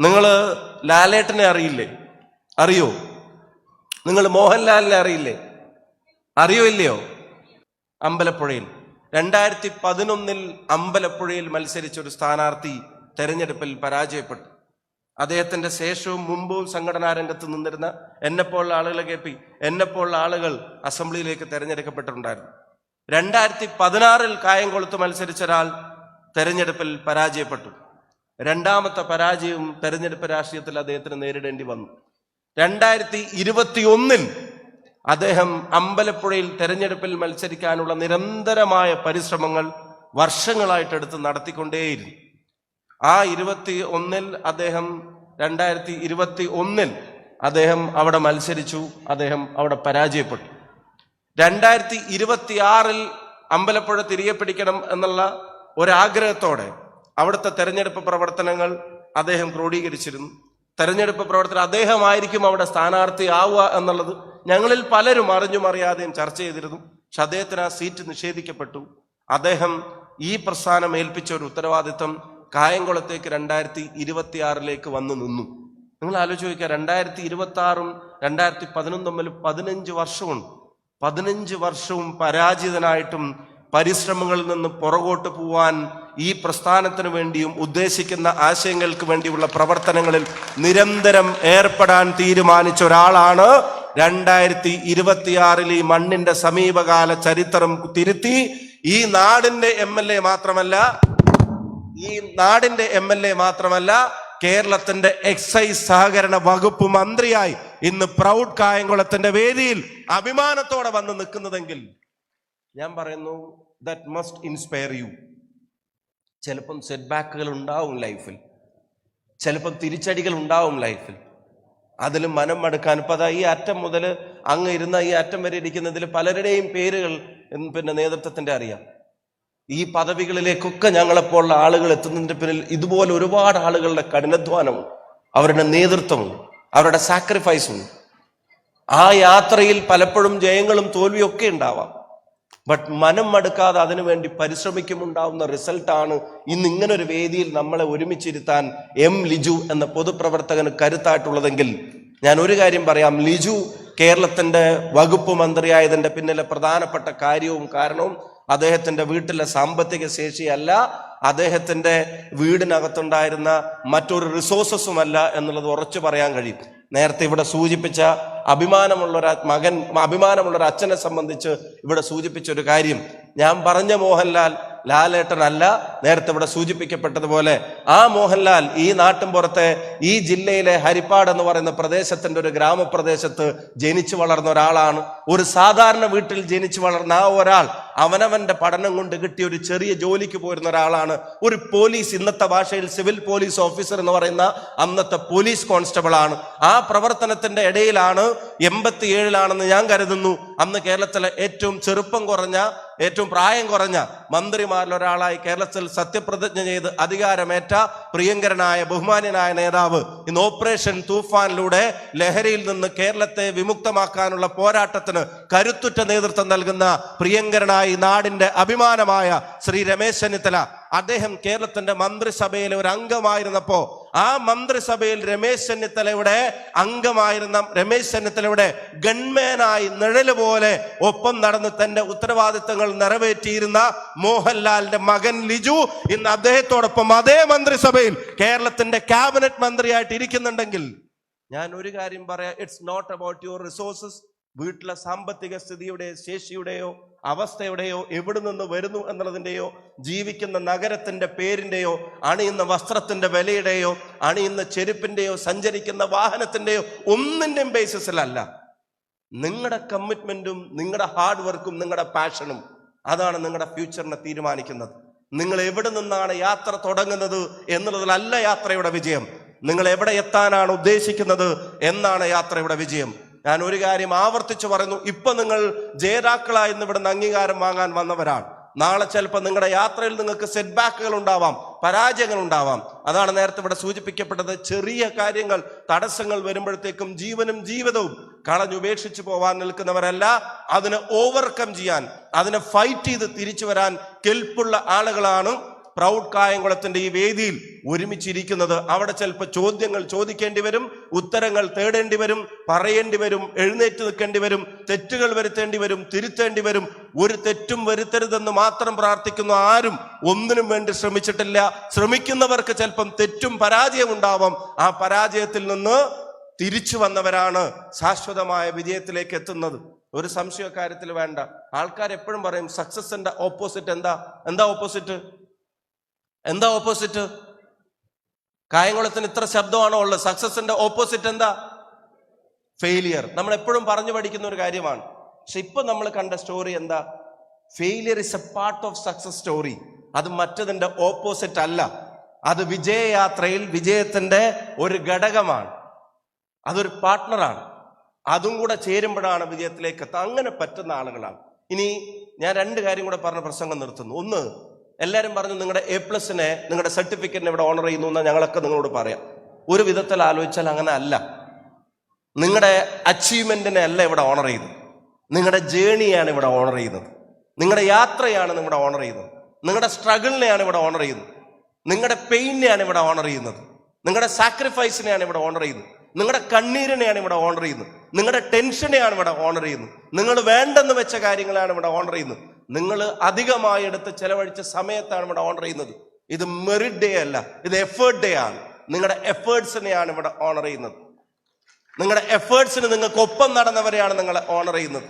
നിങ്ങൾ ലാലേട്ടനെ അറിയില്ലേ? അറിയോ? നിങ്ങൾ മോഹൻലാലിനെ അറിയില്ലേ? അറിയോ ഇല്ലയോ? അമ്പലപ്പുഴയിൽ 2011 അമ്പലപ്പുഴയിൽ മത്സരിച്ച ഒരു സ്ഥാനാർത്ഥി തെരഞ്ഞെടുപ്പിൽ പരാജയപ്പെട്ടു. അദ്ദേഹത്തിന്റെ ശേഷവും മുമ്പും സംഘടനാ രംഗത്ത് നിന്നിരുന്ന എന്നെപ്പോലുള്ള ആളുകളെ കേൾപ്പി എന്നെപ്പോലുള്ള ആളുകൾ അസംബ്ലിയിലേക്ക് തെരഞ്ഞെടുക്കപ്പെട്ടിട്ടുണ്ടായിരുന്നു. 2016 കായംകുളത്ത് മത്സരിച്ച ഒരാൾ തെരഞ്ഞെടുപ്പിൽ പരാജയപ്പെട്ടു. രണ്ടാമത്തെ പരാജയവും തെരഞ്ഞെടുപ്പ് രാഷ്ട്രീയത്തിൽ അദ്ദേഹത്തിന് നേരിടേണ്ടി വന്നു. 2021 അദ്ദേഹം അമ്പലപ്പുഴയിൽ തെരഞ്ഞെടുപ്പിൽ മത്സരിക്കാനുള്ള നിരന്തരമായ പരിശ്രമങ്ങൾ വർഷങ്ങളായിട്ടെടുത്ത് നടത്തിക്കൊണ്ടേയിരുന്നു. ആ 2021 അദ്ദേഹം അവിടെ മത്സരിച്ചു. അദ്ദേഹം അവിടെ പരാജയപ്പെട്ടു. 2026 അമ്പലപ്പുഴ തിരികെ പിടിക്കണം എന്നുള്ള ഒരാഗ്രഹത്തോടെ അവിടുത്തെ തെരഞ്ഞെടുപ്പ് പ്രവർത്തനങ്ങൾ അദ്ദേഹം ക്രോഡീകരിച്ചിരുന്നു. തെരഞ്ഞെടുപ്പ് പ്രവർത്തനം അദ്ദേഹമായിരിക്കും അവിടെ സ്ഥാനാർത്ഥി ആവുക എന്നുള്ളത് ഞങ്ങളിൽ പലരും അറിഞ്ഞും അറിയാതെയും ചർച്ച ചെയ്തിരുന്നു. പക്ഷെ അദ്ദേഹത്തിന് ആ സീറ്റ് നിഷേധിക്കപ്പെട്ടു. അദ്ദേഹം ഈ പ്രസ്ഥാനം ഏൽപ്പിച്ച ഒരു ഉത്തരവാദിത്വം കായംകുളത്തേക്ക് 2026 വന്നു നിന്നു. നിങ്ങൾ ആലോചിച്ച് നോക്കുക, 2026 2011 തമ്മിൽ 15 വർഷമുണ്ട്. 15 വർഷവും പരാജിതനായിട്ടും പരിശ്രമങ്ങളിൽ നിന്ന് പുറകോട്ട് പോവാൻ ഈ പ്രസ്ഥാനത്തിന് വേണ്ടിയും ഉദ്ദേശിക്കുന്ന ആശയങ്ങൾക്ക് വേണ്ടിയുള്ള പ്രവർത്തനങ്ങളിൽ നിരന്തരം ഏർപ്പെടാൻ തീരുമാനിച്ച ഒരാളാണ് 2026 ഈ മണ്ണിന്റെ സമീപകാല ചരിത്രം തിരുത്തി ഈ നാടിന്റെ എം എൽ എ മാത്രമല്ല കേരളത്തിന്റെ എക്സൈസ് സഹകരണ വകുപ്പ് മന്ത്രിയായി ഇന്ന് പ്രൗഡ് കായംകുളത്തിന്റെ വേദിയിൽ അഭിമാനത്തോടെ വന്ന് നിൽക്കുന്നതെങ്കിൽ ഞാൻ പറയുന്നു, ദാറ്റ് മസ്റ്റ് ഇൻസ്പയർ യു. ചിലപ്പം സെറ്റ് ബാക്കുകൾ ഉണ്ടാവും ലൈഫിൽ, ചിലപ്പം തിരിച്ചടികൾ ഉണ്ടാവും ലൈഫിൽ. അതിലും മനം മടുക്കാൻ ഇപ്പം അതാ ഈ അറ്റം മുതൽ അങ്ങ് ഇരുന്ന ഈ അറ്റം വരെ ഇരിക്കുന്നതിൽ പലരുടെയും പേരുകൾ നേതൃത്വത്തിന്റെ അറിയാം. ഈ പദവികളിലേക്കൊക്കെ ഞങ്ങളെപ്പോലുള്ള ആളുകൾ എത്തുന്നതിന്റെ പിന്നിൽ ഇതുപോലെ ഒരുപാട് ആളുകളുടെ കഠിനാധ്വാനവും അവരുടെ നേതൃത്വവും അവരുടെ സാക്രിഫൈസും. ആ യാത്രയിൽ പലപ്പോഴും ജയങ്ങളും തോൽവിയും ഒക്കെ ഉണ്ടാവാം. ബട്ട് മനം മടുക്കാതെ അതിനുവേണ്ടി പരിശ്രമിക്കുമുണ്ടാവുന്ന റിസൾട്ടാണ് ഇന്ന് ഇങ്ങനൊരു വേദിയിൽ നമ്മളെ ഒരുമിച്ചിരുത്താൻ എം ലിജു എന്ന പൊതുപ്രവർത്തകന് കരുത്തായിട്ടുള്ളതെങ്കിൽ ഞാൻ ഒരു കാര്യം പറയാം. ലിജു കേരളത്തിന്റെ വകുപ്പ് മന്ത്രിയായതിന്റെ പിന്നിലെ പ്രധാനപ്പെട്ട കാര്യവും കാരണവും അദ്ദേഹത്തിന്റെ വീട്ടിലെ സാമ്പത്തിക ശേഷിയല്ല, അദ്ദേഹത്തിന്റെ വീടിനകത്തുണ്ടായിരുന്ന മറ്റൊരു റിസോഴ്സസുമല്ല എന്നുള്ളത് ഉറച്ചു പറയാൻ കഴിയും. നേരത്തെ ഇവിടെ സൂചിപ്പിച്ച അഭിമാനമുള്ളൊരു അച്ഛനെ സംബന്ധിച്ച് ഇവിടെ സൂചിപ്പിച്ച ഒരു കാര്യം, ഞാൻ പറഞ്ഞ മോഹൻലാൽ ലാലേട്ടനല്ല. നേരത്തെ ഇവിടെ സൂചിപ്പിക്കപ്പെട്ടതുപോലെ ആ മോഹൻലാൽ ഈ നാട്ടിൻപുറത്തെ ഈ ജില്ലയിലെ ഹരിപ്പാട് എന്ന് പറയുന്ന പ്രദേശത്തിന്റെ ഒരു ഗ്രാമപ്രദേശത്ത് ജനിച്ചു വളർന്ന ഒരാളാണ്. ഒരു സാധാരണ വീട്ടിൽ ജനിച്ചു വളർന്ന ആ ഒരാൾ അവനവന്റെ പഠനം കൊണ്ട് കിട്ടിയ ഒരു ചെറിയ ജോലിക്ക് പോരുന്ന ഒരാളാണ്. ഒരു പോലീസ്, ഇന്നത്തെ ഭാഷയിൽ സിവിൽ പോലീസ് ഓഫീസർ എന്ന് പറയുന്ന അന്നത്തെ പോലീസ് കോൺസ്റ്റബിൾ ആണ്. ആ പ്രവർത്തനത്തിന്റെ ഇടയിലാണ് 87 ഞാൻ കരുതുന്നു അന്ന് കേരളത്തിലെ ഏറ്റവും ചെറുപ്പം കുറഞ്ഞ, ഏറ്റവും പ്രായം കുറഞ്ഞ മന്ത്രിമാരിൽ ഒരാളായി കേരളത്തിൽ സത്യപ്രതിജ്ഞ ചെയ്ത് അധികാരമേറ്റ പ്രിയങ്കരനായ ബഹുമാന്യനായ നേതാവ് ഇന്ന് ഓപ്പറേഷൻ തൂഫാനിലൂടെ ലഹരിയിൽ നിന്ന് കേരളത്തെ വിമുക്തമാക്കാനുള്ള പോരാട്ടത്തിന് കരുത്തുറ്റ നേതൃത്വം നൽകുന്ന പ്രിയങ്കരനായ നാടിന്റെ അഭിമാനമായ ശ്രീ രമേശ് ചെന്നിത്തല, അദ്ദേഹം കേരളത്തിന്റെ മന്ത്രിസഭയിലെ ഒരു അംഗമായിരുന്നപ്പോ ആ മന്ത്രിസഭയിൽ രമേശ് ചെന്നിത്തലയുടെ ഗൺമാനായി നിഴല് പോലെ ഒപ്പം നടന്ന് തന്റെ ഉത്തരവാദിത്തങ്ങൾ നിറവേറ്റിയിരുന്ന മോഹൻലാലിന്റെ മകൻ ലിജു ഇന്ന് അദ്ദേഹത്തോടൊപ്പം അതേ മന്ത്രിസഭയിൽ കേരളത്തിന്റെ ക്യാബിനറ്റ് മന്ത്രിയായിട്ട് ഇരിക്കുന്നുണ്ടെങ്കിൽ ഞാൻ ഒരു കാര്യം പറയാം, it's not about your resources. വീട്ടിലെ സാമ്പത്തിക സ്ഥിതിയുടെയോ ശേഷിയുടെയോ അവസ്ഥയുടെയോ എവിടെ നിന്ന് വരുന്നു എന്നുള്ളതിൻ്റെയോ ജീവിക്കുന്ന നഗരത്തിന്റെ പേരിന്റെയോ അണിയുന്ന വസ്ത്രത്തിന്റെ വിലയുടെയോ അണിയുന്ന ചെരുപ്പിന്റെയോ സഞ്ചരിക്കുന്ന വാഹനത്തിന്റെയോ ഒന്നിൻ്റെയും ബേസിസിലല്ല. നിങ്ങളുടെ കമ്മിറ്റ്മെന്റും നിങ്ങളുടെ ഹാർഡ് വർക്കും നിങ്ങളുടെ പാഷനും അതാണ് നിങ്ങളുടെ ഫ്യൂച്ചറിനെ തീരുമാനിക്കുന്നത്. നിങ്ങൾ എവിടെ നിന്നാണ് യാത്ര തുടങ്ങുന്നത് എന്നുള്ളതിലല്ല യാത്രയുടെ വിജയം. നിങ്ങൾ എവിടെ എത്താനാണ് ഉദ്ദേശിക്കുന്നത് എന്നാണ് യാത്രയുടെ വിജയം. ഞാൻ ഒരു കാര്യം ആവർത്തിച്ചു പറയുന്നു, ഇപ്പൊ നിങ്ങൾ ജേതാക്കളായി ഇവിടുന്ന് അംഗീകാരം വാങ്ങാൻ വന്നവരാണ്. നാളെ ചിലപ്പോൾ നിങ്ങളുടെ യാത്രയിൽ നിങ്ങൾക്ക് സെറ്റ് ബാക്കുകൾ ഉണ്ടാവാം, പരാജയങ്ങൾ ഉണ്ടാവാം. അതാണ് നേരത്തെ ഇവിടെ സൂചിപ്പിക്കപ്പെട്ടത്. ചെറിയ കാര്യങ്ങൾ, തടസ്സങ്ങൾ വരുമ്പോഴത്തേക്കും ജീവനും ജീവിതവും കളഞ്ഞുപേക്ഷിച്ചു പോവാൻ നിൽക്കുന്നവരല്ല, അതിനെ ഓവർകം ചെയ്യാൻ, അതിനെ ഫൈറ്റ് ചെയ്ത് തിരിച്ചു വരാൻ കെൽപ്പുള്ള ആളുകളാണ് പ്രൗഢ് കായംകുളത്തിന്റെ ഈ വേദിയിൽ ഒരുമിച്ചിരിക്കുന്നത്. അവിടെ ചിലപ്പോൾ ചോദ്യങ്ങൾ ചോദിക്കേണ്ടി വരും, ഉത്തരങ്ങൾ തേടേണ്ടി വരും, പറയേണ്ടി വരും, എഴുന്നേറ്റ് നിൽക്കേണ്ടി വരും, തെറ്റുകൾ വരുത്തേണ്ടി വരും, തിരുത്തേണ്ടി വരും. ഒരു തെറ്റും വരുത്തരുതെന്ന് മാത്രം പ്രാർത്ഥിക്കുന്ന ആരും ഒന്നിനും വേണ്ടി ശ്രമിച്ചിട്ടില്ല. ശ്രമിക്കുന്നവർക്ക് ചിലപ്പം തെറ്റും പരാജയം ഉണ്ടാവാം. ആ പരാജയത്തിൽ നിന്ന് തിരിച്ചു വന്നവരാണ് ശാശ്വതമായ വിജയത്തിലേക്ക് എത്തുന്നത്. ഒരു സംശയ കാര്യത്തിൽ വേണ്ട. ആൾക്കാർ എപ്പോഴും പറയും സക്സസിന്റെ ഓപ്പോസിറ്റ് എന്താ? എന്താ ഓപ്പോസിറ്റ്? എന്താ ഓപ്പോസിറ്റ്? കായംകുളത്തിന് ഇത്ര ശബ്ദമാണോ ഉള്ളത്? സക്സസിന്റെ ഓപ്പോസിറ്റ് എന്താ? ഫെയിലിയർ. നമ്മൾ എപ്പോഴും പറഞ്ഞു പഠിക്കുന്ന ഒരു കാര്യമാണ്. പക്ഷെ ഇപ്പൊ നമ്മൾ കണ്ട സ്റ്റോറി എന്താ? Failure is A part of success story. അത് മറ്റതിന്റെ ഓപ്പോസിറ്റ് അല്ല. അത് വിജയയാത്രയിൽ വിജയത്തിന്റെ ഒരു ഘടകമാണ്. അതൊരു പാർട്ട്ണറാണ്. അതും കൂടെ ചേരുമ്പോഴാണ് വിജയത്തിലേക്ക് എത്താൻ. അങ്ങനെ പറ്റുന്ന ആളുകളാണ്. ഇനി ഞാൻ രണ്ട് കാര്യം കൂടെ പറഞ്ഞ പ്രസംഗം നിർത്തുന്നു. ഒന്ന്, എല്ലാവരും പറഞ്ഞു നിങ്ങളുടെ A+നെ നിങ്ങളുടെ സർട്ടിഫിക്കറ്റിനെ ഇവിടെ ഓണർ ചെയ്യുന്നു എന്നാ ഞങ്ങളൊക്കെ നിങ്ങളോട് പറയാം. ഒരു വിധത്തിൽ ആലോചിച്ചാൽ അങ്ങനെ അല്ല. നിങ്ങളുടെ അച്ചീവ്മെന്റിനെ അല്ല ഇവിടെ ഓണർ ചെയ്യുന്നത്. നിങ്ങളുടെ ജേണിയാണ് ഇവിടെ ഓണർ ചെയ്യുന്നത്. നിങ്ങളുടെ യാത്രയാണ് നിങ്ങളുടെ ഓണർ ചെയ്യുന്നത്. നിങ്ങളുടെ സ്ട്രഗിളിനെയാണ് ഇവിടെ ഓണർ ചെയ്യുന്നത്. നിങ്ങളുടെ പെയിനെയാണ് ഇവിടെ ഓണർ ചെയ്യുന്നത്. നിങ്ങളുടെ സാക്രിഫൈസിനെയാണ് ഇവിടെ ഓണർ ചെയ്യുന്നത്. നിങ്ങളുടെ കണ്ണീരിനെയാണ് ഇവിടെ ഓണർ ചെയ്യുന്നത്. നിങ്ങളുടെ ടെൻഷനെയാണ് ഇവിടെ ഓണർ ചെയ്യുന്നത്. നിങ്ങൾ വേണ്ടെന്ന് വെച്ച കാര്യങ്ങളാണ് ഇവിടെ ഓണർ ചെയ്യുന്നത്. നിങ്ങൾ അധികമായി എടുത്ത് ചെലവഴിച്ച സമയത്താണ് ഇവിടെ ഓണർ ചെയ്യുന്നത്. ഇത് മെറിറ്റ് ഡേ അല്ല, ഇത് എഫേർട്ട് ഡേ ആണ്. നിങ്ങളുടെ എഫേർട്സിനെയാണ് ഇവിടെ ഓണർ ചെയ്യുന്നത്. നിങ്ങളുടെ എഫേർട്സിന് നിങ്ങൾക്ക് ഒപ്പം നടന്നവരെയാണ് നിങ്ങൾ ഓണർ ചെയ്യുന്നത്.